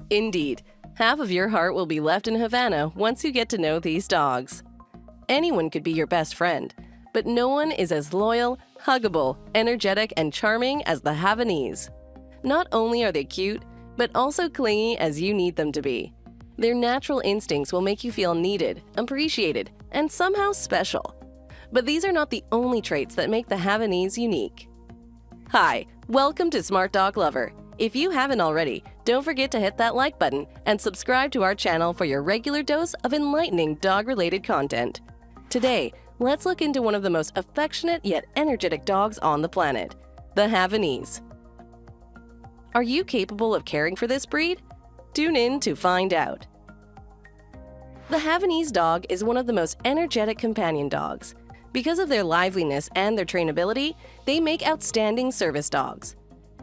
Indeed, half of your heart will be left in Havana once you get to know these dogs. Anyone could be your best friend, but no one is as loyal, huggable, energetic, and charming as the Havanese. Not only are they cute, but also clingy as you need them to be. Their natural instincts will make you feel needed, appreciated, and somehow special. But these are not the only traits that make the Havanese unique. Hi, welcome to Smart Dog Lover. If you haven't already, don't forget to hit that like button and subscribe to our channel for your regular dose of enlightening dog-related content. Today, let's look into one of the most affectionate yet energetic dogs on the planet, the Havanese. Are you capable of caring for this breed? Tune in to find out. The Havanese dog is one of the most energetic companion dogs. Because of their liveliness and their trainability, they make outstanding service dogs.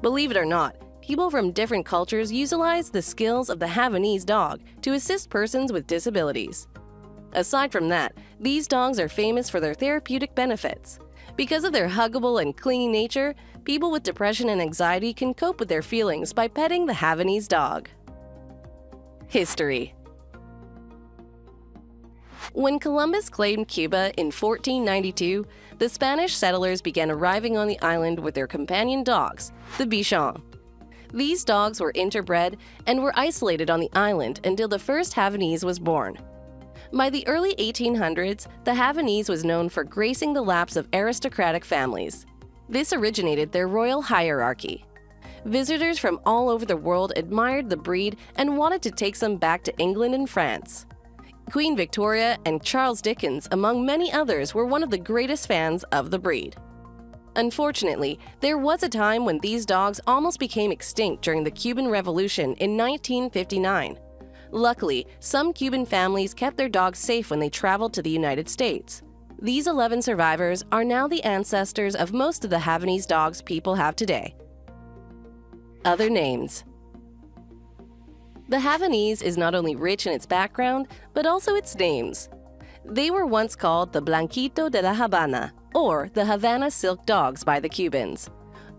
Believe it or not, people from different cultures utilize the skills of the Havanese dog to assist persons with disabilities. Aside from that, these dogs are famous for their therapeutic benefits. Because of their huggable and clingy nature, people with depression and anxiety can cope with their feelings by petting the Havanese dog. History. When Columbus claimed Cuba in 1492, the Spanish settlers began arriving on the island with their companion dogs, the bichon. These dogs were interbred and were isolated on the island until the first Havanese was born. By the early 1800s, the Havanese was known for gracing the laps of aristocratic families. This originated their royal hierarchy. Visitors from all over the world admired the breed and wanted to take some back to England and France. Queen Victoria and Charles Dickens, among many others, were one of the greatest fans of the breed. Unfortunately, there was a time when these dogs almost became extinct during the Cuban Revolution in 1959. Luckily, some Cuban families kept their dogs safe when they traveled to the United States. These 11 survivors are now the ancestors of most of the Havanese dogs people have today. Other names. The Havanese is not only rich in its background, but also its names. They were once called the Blanquito de la Habana, or the Havana Silk Dogs by the Cubans.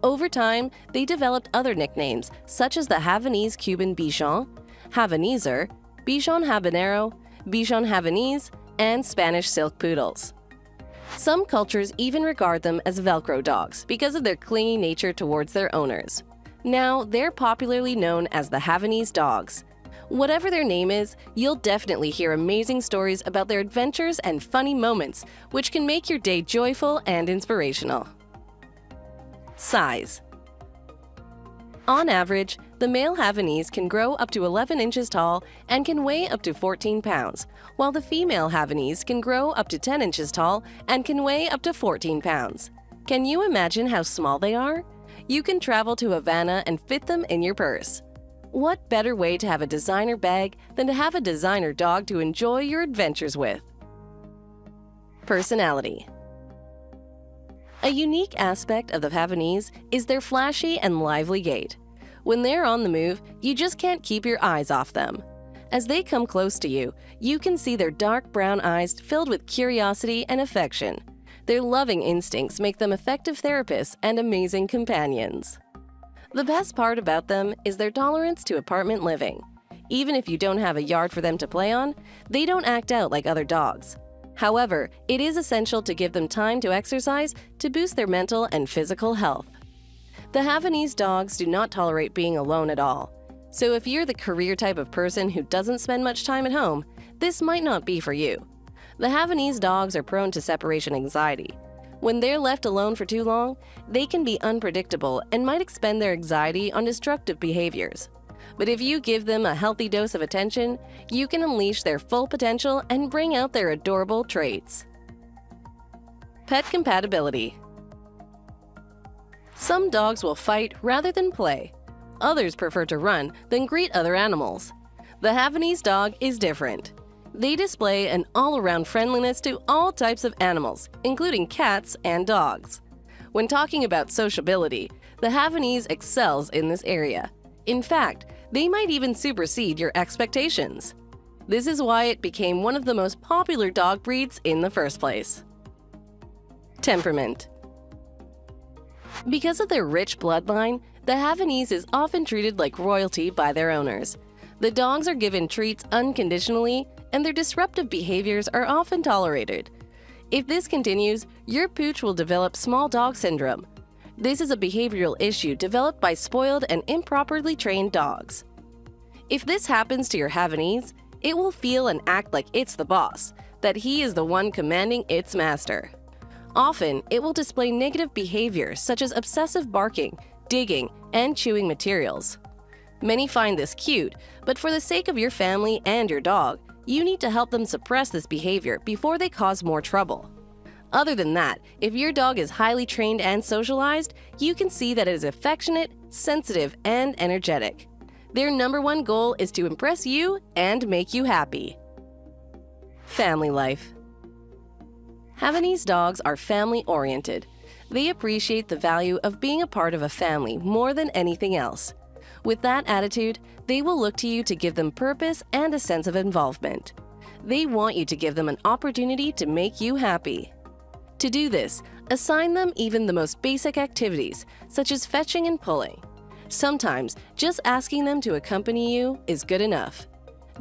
Over time, they developed other nicknames, such as the Havanese Cuban Bichon, Havaneser, Bichon Habanero, Bichon Havanese, and Spanish Silk Poodles. Some cultures even regard them as Velcro dogs because of their clingy nature towards their owners. Now, they're popularly known as the Havanese dogs. Whatever their name is, you'll definitely hear amazing stories about their adventures and funny moments, which can make your day joyful and inspirational. Size. On average, the male Havanese can grow up to 11 inches tall and can weigh up to 14 pounds, while the female Havanese can grow up to 10 inches tall and can weigh up to 14 pounds. Can you imagine how small they are? You can travel to Havana and fit them in your purse. What better way to have a designer bag than to have a designer dog to enjoy your adventures with? Personality. A unique aspect of the Havanese is their flashy and lively gait. When they're on the move, you just can't keep your eyes off them. As they come close to you, you can see their dark brown eyes filled with curiosity and affection. Their loving instincts make them effective therapists and amazing companions. The best part about them is their tolerance to apartment living. Even if you don't have a yard for them to play on, they don't act out like other dogs. However, it is essential to give them time to exercise to boost their mental and physical health. The Havanese dogs do not tolerate being alone at all. So if you're the career type of person who doesn't spend much time at home, this might not be for you. The Havanese dogs are prone to separation anxiety. When they're left alone for too long, they can be unpredictable and might expend their anxiety on destructive behaviors. But if you give them a healthy dose of attention, you can unleash their full potential and bring out their adorable traits. Pet compatibility. Some dogs will fight rather than play. Others prefer to run than greet other animals. The Havanese dog is different. They display an all-around friendliness to all types of animals, including cats and dogs. When talking about sociability, the Havanese excels in this area. In fact, they might even supersede your expectations. This is why it became one of the most popular dog breeds in the first place. Temperament. Because of their rich bloodline, the Havanese is often treated like royalty by their owners. The dogs are given treats unconditionally, and their disruptive behaviors are often tolerated. If this continues, your pooch will develop small dog syndrome. This is a behavioral issue developed by spoiled and improperly trained dogs. If this happens to your Havanese, it will feel and act like it's the boss, that he is the one commanding its master. Often, it will display negative behaviors such as obsessive barking, digging, and chewing materials. Many find this cute, but for the sake of your family and your dog, you need to help them suppress this behavior before they cause more trouble. Other than that, if your dog is highly trained and socialized, you can see that it is affectionate, sensitive, and energetic. Their #1 goal is to impress you and make you happy. Family life. Havanese dogs are family-oriented. They appreciate the value of being a part of a family more than anything else. With that attitude, they will look to you to give them purpose and a sense of involvement. They want you to give them an opportunity to make you happy. To do this, assign them even the most basic activities, such as fetching and pulling. Sometimes, just asking them to accompany you is good enough.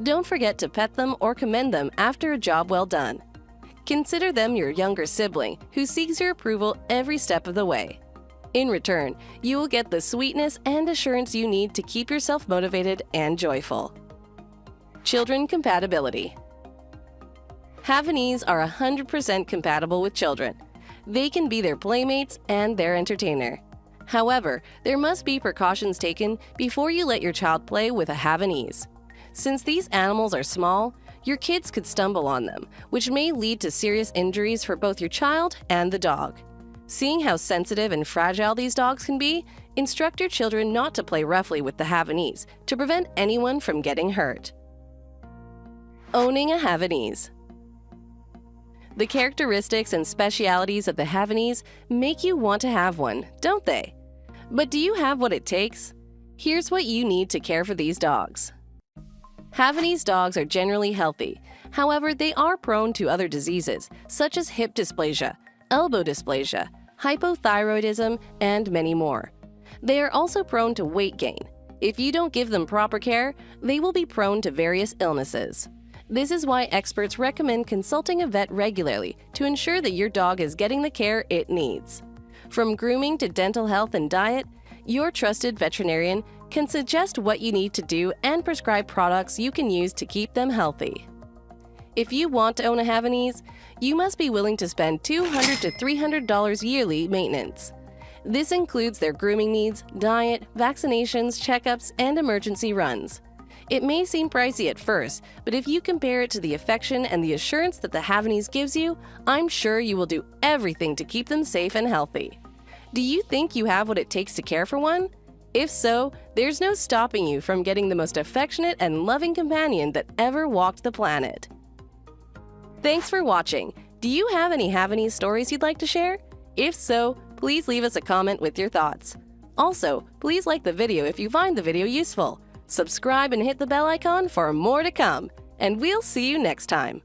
Don't forget to pet them or commend them after a job well done. Consider them your younger sibling who seeks your approval every step of the way. In return, you will get the sweetness and assurance you need to keep yourself motivated and joyful. Children compatibility. Havanese are 100% compatible with children. They can be their playmates and their entertainer. However, there must be precautions taken before you let your child play with a Havanese. Since these animals are small, your kids could stumble on them, which may lead to serious injuries for both your child and the dog. Seeing how sensitive and fragile these dogs can be, instruct your children not to play roughly with the Havanese to prevent anyone from getting hurt. Owning a Havanese. The characteristics and specialities of the Havanese make you want to have one, don't they? But do you have what it takes? Here's what you need to care for these dogs. Havanese dogs are generally healthy. However, they are prone to other diseases, such as hip dysplasia, elbow dysplasia, hypothyroidism, and many more. They are also prone to weight gain. If you don't give them proper care, they will be prone to various illnesses. This is why experts recommend consulting a vet regularly to ensure that your dog is getting the care it needs. From grooming to dental health and diet, your trusted veterinarian can suggest what you need to do and prescribe products you can use to keep them healthy. If you want to own a Havanese, you must be willing to spend $200 to $300 yearly maintenance. This includes their grooming needs, diet, vaccinations, checkups, and emergency runs. It may seem pricey at first, but if you compare it to the affection and the assurance that the Havanese gives you, I'm sure you will do everything to keep them safe and healthy. Do you think you have what it takes to care for one? If so, there's no stopping you from getting the most affectionate and loving companion that ever walked the planet. Thanks for watching. Do you have any Havanese stories you'd like to share? If so, please leave us a comment with your thoughts. Also, please like the video if you find the video useful. Subscribe and hit the bell icon for more to come. And we'll see you next time.